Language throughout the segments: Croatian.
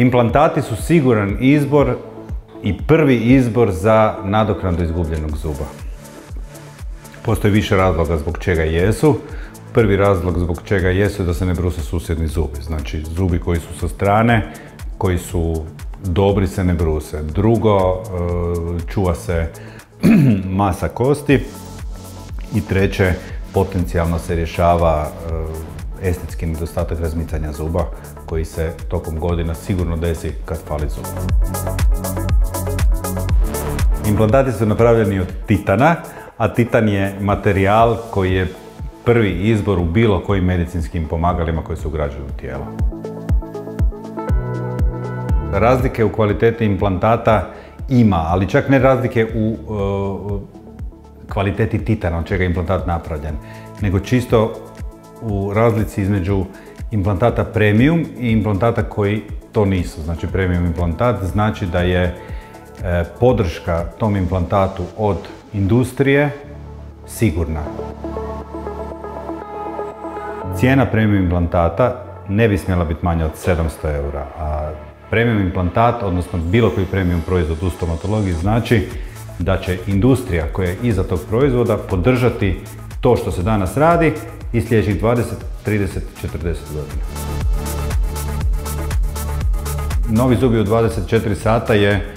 Implantati su siguran izbor i prvi izbor za nadoknadu izgubljenog zuba. Postoji više razloga zbog čega jesu. Prvi razlog zbog čega jesu je da se ne bruse susjedni zubi. Znači, zubi koji su sa strane, koji su dobri se ne bruse. Drugo, čuva se masa kosti. I treće, potencijalno se rješava estetski nedostatak razmicanja zuba koji se tokom godina sigurno desi kad fali zub. Implantati su napravljeni od titana, a titan je materijal koji je prvi izbor u bilo kojim medicinskim pomagalima koji se ugrađuju u tijelo. Razlike u kvaliteti implantata ima, ali čak ne razlike u kvaliteti titana od čega je implantat napravljen, nego čisto u razlici između implantata premium i implantata koji to nisu. Znači, premium implantat znači da je podrška tom implantatu od industrije sigurna. Cijena premium implantata ne bi smjela biti manja od 700 eura, a premium implantat, odnosno bilo koji premium proizvod u stomatologiji, znači da će industrija koja je iza tog proizvoda podržati to što se danas radi i sljedećih 20, 30, 40 godina. Novi zubi u 24 sata je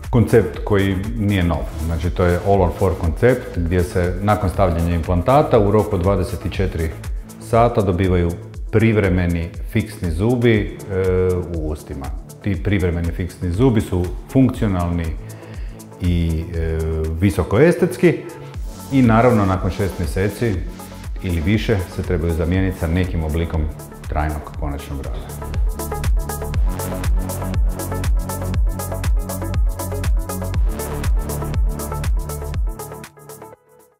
koncept koji nije nov. Znači, to je all or four koncept gdje se nakon stavljanja implantata u roku od 24 sata dobivaju privremeni fiksni zubi u ustima. Ti privremeni fiksni zubi su funkcionalni i visoko estetski i naravno nakon 6 mjeseci ili više se trebaju zamijeniti sa nekim oblikom trajnog konačnog rada.